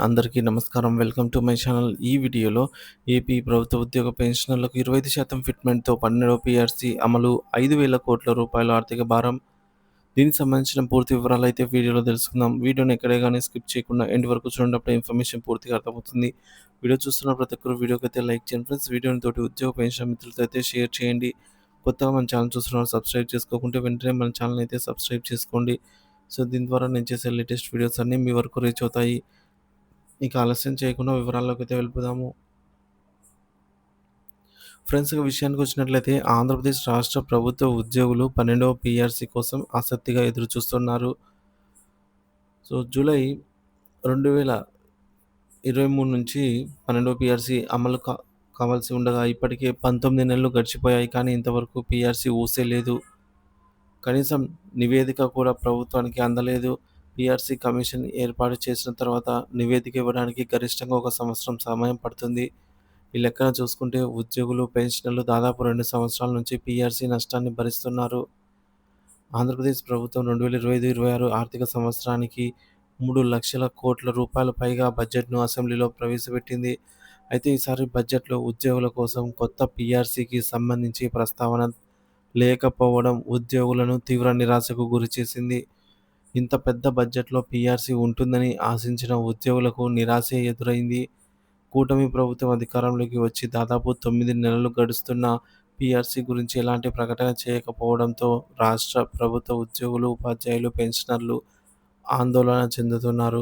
అందరికీ నమస్కారం. Welcome to my channel. ఈ వీడియోలో ఏపీ ప్రభుత్వ ఉద్యోగ పెన్షనర్లకు 25% ఫిట్‌మెంట్‌తో 12వ పీఆర్సీ అమలు, రూ. 5,000 కోట్ల ఆర్థిక భారం. దీనికి సంబంధించిన పూర్తి వివరాలైతే వీడియోలో తెలుసుకుందాం. వీడియోని ఎక్కడే గాని స్కిప్ చేయకుండా ఎండ్ వరకు చూడండి. అప్పుడే ఇన్ఫర్మేషన్ పూర్తిగా అర్థమవుతుంది. వీడియో చూస్తున్న ప్రతి ఒక్కరు వీడియోకైతే లైక్ చేయండి ఫ్రెండ్స్. వీడియోని తోటి ఉద్యోగ పెన్షన్ మిత్రులతో అయితే షేర్ చేయండి. కొత్తగా మన ఛానల్ చూస్తున్న సబ్స్క్రైబ్ చేసుకోకుంటే వెంటనే మన ఛానల్ అయితే సబ్స్క్రైబ్ చేసుకోండి. సో దీని ద్వారా నేను చేసే లేటెస్ట్ వీడియోస్ అన్నీ మీ వరకు రీచ్ అవుతాయి. ఇక ఆలస్యం చేయకుండా వివరాల్లోకైతే వెళ్ళిపోదాము. ఫ్రెండ్స్, ఇక విషయానికొచ్చినట్లయితే ఆంధ్రప్రదేశ్ రాష్ట్ర ప్రభుత్వ ఉద్యోగులు 12వ పీఆర్సీ కోసం ఆసక్తిగా ఎదురుచూస్తున్నారు. సో జూలై 2023 నుంచి 12వ పీఆర్సీ అమలు కావాల్సి ఉండగా ఇప్పటికే 19 నెలలు గడిచిపోయాయి. కానీ ఇంతవరకు పీఆర్సీ ఊసే లేదు. కనీసం నివేదిక కూడా ప్రభుత్వానికి అందలేదు. పీఆర్సీ కమిషన్ ఏర్పాటు చేసిన తర్వాత నివేదిక ఇవ్వడానికి గరిష్టంగా 1 సంవత్సరం సమయం పడుతుంది. ఈ లెక్కన చూసుకుంటే ఉద్యోగులు, పెన్షనర్లు దాదాపు 2 సంవత్సరాల నుంచి పీఆర్సీ నష్టాన్ని భరిస్తున్నారు. ఆంధ్రప్రదేశ్ ప్రభుత్వం 2025-26 ఆర్థిక సంవత్సరానికి 3,00,00,000 కోట్ల పైగా బడ్జెట్‌ను అసెంబ్లీలో ప్రవేశపెట్టింది. అయితే ఈసారి బడ్జెట్‌లో ఉద్యోగుల కోసం కొత్త పీఆర్సీకి సంబంధించి ప్రస్తావన లేకపోవడం ఉద్యోగులను తీవ్ర నిరాశకు గురిచేసింది. ఇంత పెద్ద బడ్జెట్‌లో పీఆర్సీ ఉంటుందని ఆశించిన ఉద్యోగులకు నిరాశే ఎదురైంది. కూటమి ప్రభుత్వం అధికారంలోకి వచ్చి దాదాపు 9 నెలలు గడుస్తున్నా పీఆర్సీ గురించి ఎలాంటి ప్రకటన చేయకపోవడంతో రాష్ట్ర ప్రభుత్వ ఉద్యోగులు, ఉపాధ్యాయులు, పెన్షనర్లు ఆందోళన చెందుతున్నారు.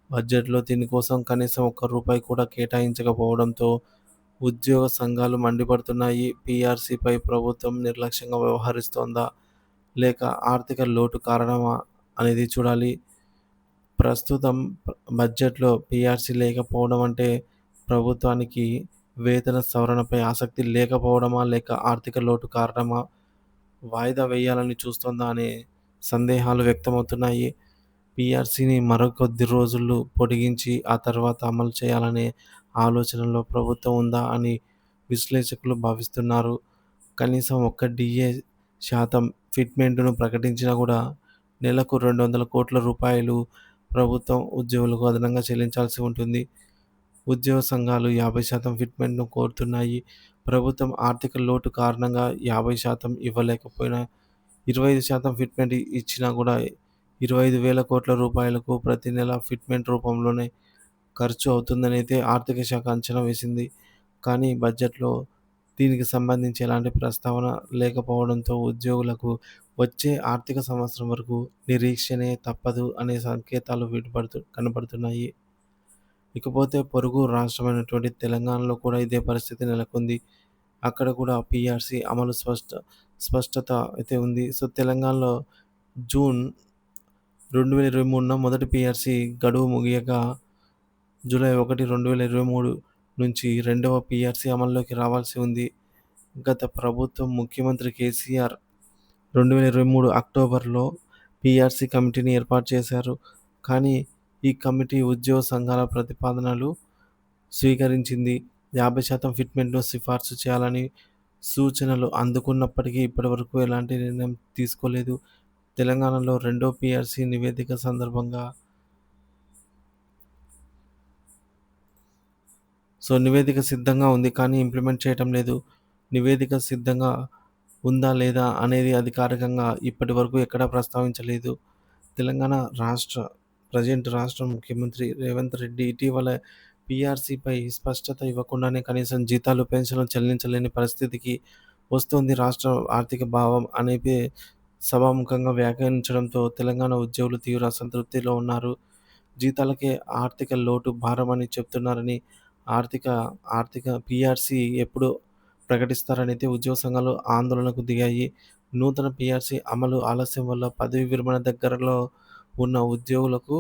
బడ్జెట్‌లో దీనికోసం కనీసం రూ. 1 కూడా కేటాయించకపోవడంతో ఉద్యోగ సంఘాలు మండిపడుతున్నాయి. పీఆర్సీపై ప్రభుత్వం నిర్లక్ష్యంగా వ్యవహరిస్తోందా? లేక ఆర్థిక లోటు కారణమా అనేది చూడాలి. ప్రస్తుతం బడ్జెట్‌లో పీఆర్సీ లేకపోవడం అంటే ప్రభుత్వానికి వేతన సవరణపై ఆసక్తి లేకపోవడమా? లేక ఆర్థిక లోటు కారణమా? వాయిదా వేయాలని చూస్తోందా అనే సందేహాలు వ్యక్తమవుతున్నాయి. పీఆర్సీని మరికొద్ది రోజులు పొడిగించి ఆ తర్వాత అమలు చేయాలనే ఆలోచనలో ప్రభుత్వం ఉందా అని విశ్లేషకులు భావిస్తున్నారు. కనీసం ఒక్క డీఏ శాతం ఫిట్‌మెంట్‌ను ప్రకటించినా కూడా నెలకు రూ. 200 కోట్ల ప్రభుత్వం ఉద్యోగులకు అదనంగా చెల్లించాల్సి ఉంటుంది. ఉద్యోగ సంఘాలు 50% ఫిట్‌మెంట్‌ను కోరుతున్నాయి. ప్రభుత్వం ఆర్థిక లోటు కారణంగా 50% ఇవ్వలేకపోయినా 25% ఫిట్‌మెంట్ ఇచ్చినా కూడా రూ. 25,000 కోట్ల ప్రతి నెల ఫిట్‌మెంట్ రూపంలోనే ఖర్చు అవుతుందనైతే ఆర్థిక శాఖ అంచనా వేసింది. కానీ బడ్జెట్‌లో దీనికి సంబంధించి ఎలాంటి ప్రస్తావన లేకపోవడంతో ఉద్యోగులకు వచ్చే ఆర్థిక సంవత్సరం వరకు నిరీక్షనే తప్పదు అనే సంకేతాలు కనపడుతున్నాయి. ఇకపోతే పొరుగు రాష్ట్రమైనటువంటి తెలంగాణలో కూడా ఇదే పరిస్థితి నెలకొంది. అక్కడ కూడా పీఆర్సీ అమలు స్పష్టత అయితే ఉంది. సో తెలంగాణలో జూన్ 2023న మొదటి పీఆర్సీ గడువు ముగియగా జూలై 1, 2023 నుంచి రెండవ పీఆర్సీ అమల్లోకి రావాల్సి ఉంది. గత ప్రభుత్వం ముఖ్యమంత్రి కేసీఆర్ 2023 అక్టోబర్‌లో పీఆర్సీ కమిటీని ఏర్పాటు చేశారు. కానీ ఈ కమిటీ ఉద్యోగ సంఘాల ప్రతిపాదనలు స్వీకరించింది. 50% ఫిట్‌మెంట్‌ను సిఫార్సు చేయాలని సూచనలు అందుకున్నప్పటికీ ఇప్పటివరకు ఎలాంటి నిర్ణయం తీసుకోలేదు. తెలంగాణలో రెండో పీఆర్సీ నివేదిక సందర్భంగా నివేదిక సిద్ధంగా ఉంది. కానీ ఇంప్లిమెంట్ చేయటం లేదు. నివేదిక సిద్ధంగా ఉందా? లేదా? అనేది అధికారికంగా ఇప్పటివరకు ఎక్కడా ప్రస్తావించలేదు. తెలంగాణ రాష్ట్ర ముఖ్యమంత్రి రేవంత్ రెడ్డి ఇటీవల పీఆర్సీపై స్పష్టత ఇవ్వకుండానే కనీసం జీతాలు, పెన్షన్లు చెల్లించలేని పరిస్థితికి వస్తోంది రాష్ట్ర ఆర్థిక భావం అనేది సభాముఖంగా వ్యాఖ్యానించడంతో తెలంగాణ ఉద్యోగులు తీవ్ర అసంతృప్తిలో ఉన్నారు. జీతాలకే ఆర్థిక లోటు భారమని చెప్తున్నారని, ఆర్థిక ఆర్థిక పీఆర్సీ ఎప్పుడు ప్రకటిస్తారనైతే ఉద్యోగ సంఘాలు ఆందోళనకు దిగాయి. నూతన పీఆర్సీ అమలు ఆలస్యం వల్ల పదవీ విరమణ దగ్గరలో ఉన్న ఉద్యోగులకు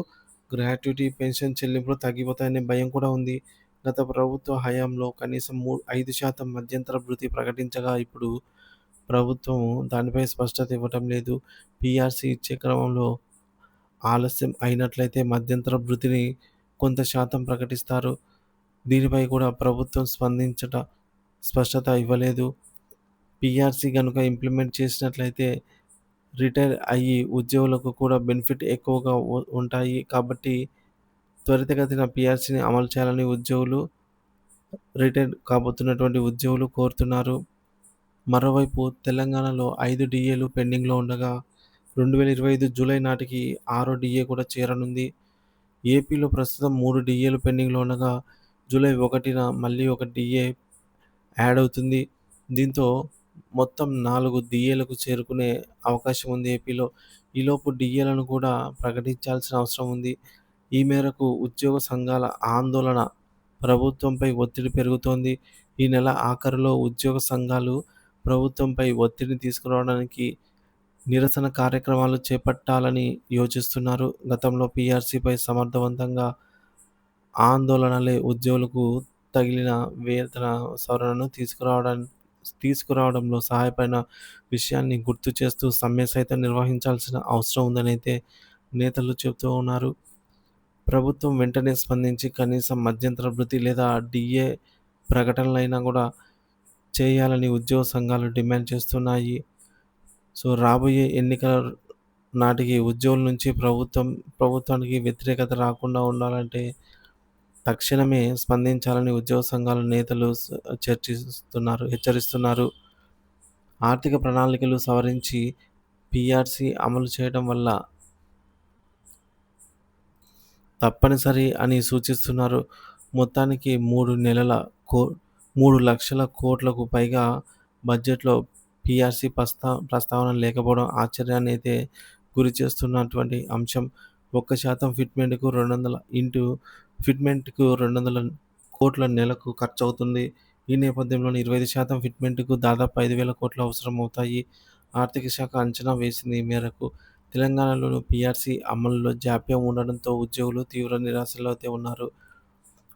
గ్రాట్యుటీ, పెన్షన్ చెల్లింపులు తగ్గిపోతాయనే భయం కూడా ఉంది. గత ప్రభుత్వ హయాంలో కనీసం 5% మధ్యంతర భృతి ప్రకటించగా ఇప్పుడు ప్రభుత్వం దానిపై స్పష్టత ఇవ్వటం లేదు. పీఆర్సీ ఇచ్చే క్రమంలో ఆలస్యం అయినట్లయితే మధ్యంతర భృతిని కొంత శాతం ప్రకటిస్తారు. దీనిపై కూడా ప్రభుత్వం స్పష్టత ఇవ్వలేదు. పీఆర్సీ గనుక ఇంప్లిమెంట్ చేసినట్లయితే రిటైర్ అయ్యి ఉద్యోగులకు కూడా బెనిఫిట్ ఎక్కువగా ఉంటాయి. కాబట్టి త్వరితగతిన పీఆర్సీని అమలు చేయాలని రిటైర్డ్ కాబోతున్నటువంటి ఉద్యోగులు కోరుతున్నారు. మరోవైపు తెలంగాణలో 5 డీఏలు పెండింగ్‌లో ఉండగా 2025 జూలై నాటికి ఆరో డీఏ కూడా చేరనుంది. ఏపీలో ప్రస్తుతం 3 డీఏలు పెండింగ్‌లో ఉండగా జూలై 1న మళ్ళీ ఒక డీఏ యాడ్ అవుతుంది. దీంతో మొత్తం 4 డీఏలకు చేరుకునే అవకాశం ఉంది ఏపీలో. ఈలోపు డీఏలను కూడా ప్రకటించాల్సిన అవసరం ఉంది. ఈ మేరకు ఉద్యోగ సంఘాల ఆందోళన ప్రభుత్వంపై ఒత్తిడి పెరుగుతోంది. ఈ నెల ఆఖరులో ఉద్యోగ సంఘాలు ప్రభుత్వంపై ఒత్తిడిని తీసుకురావడానికి నిరసన కార్యక్రమాలు చేపట్టాలని యోచిస్తున్నారు. గతంలో పీఆర్సీపై సమర్థవంతంగా ఆందోళనలే ఉద్యోగులకు తగిలిన వేతన సవరణను తీసుకురావడంలో సహాయపడిన విషయాన్ని గుర్తు చేస్తూ సమ్మె సైతం నిర్వహించాల్సిన అవసరం ఉందనైతే నేతలు చెబుతూ ఉన్నారు. ప్రభుత్వం వెంటనే స్పందించి కనీసం మధ్యంతర భృతి లేదా డీఏ ప్రకటనలైనా కూడా చేయాలని ఉద్యోగ సంఘాలు డిమాండ్ చేస్తున్నాయి. సో, రాబోయే ఎన్నికల నాటికి ఉద్యోగుల నుంచి ప్రభుత్వానికి వ్యతిరేకత రాకుండా ఉండాలంటే తక్షణమే స్పందించాలని ఉద్యోగ సంఘాల నేతలు హెచ్చరిస్తున్నారు. ఆర్థిక ప్రణాళికలు సవరించి పీఆర్సీ అమలు చేయడం వల్ల తప్పనిసరి అని సూచిస్తున్నారు. మొత్తానికి 3,00,000 కోట్లకు పైగా బడ్జెట్‌లో పీఆర్సీ ప్రస్తావన లేకపోవడం ఆశ్చర్యాన్నైతే గురిచేస్తున్నటువంటి అంశం. 1% ఫిట్‌మెంట్‌కు 200 కోట్ల నెలకు ఖర్చవుతుంది. ఈ నేపథ్యంలో 25% ఫిట్‌మెంట్‌కు దాదాపు 5,000 కోట్లు అవసరమవుతాయి. ఆర్థిక శాఖ అంచనా వేసింది ఈ మేరకు. తెలంగాణలోనూ పీఆర్సీ అమలులో జాప్యం ఉండడంతో ఉద్యోగులు తీవ్ర నిరాశలో అయితే ఉన్నారు.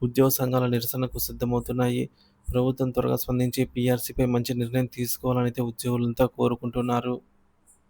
ఉద్యోగ సంఘాల నిరసనకు సిద్ధమవుతున్నాయి. ప్రభుత్వం త్వరగా స్పందించి పీఆర్సీపై మంచి నిర్ణయం తీసుకోవాలని అయితే ఉద్యోగులంతా కోరుకుంటున్నారు.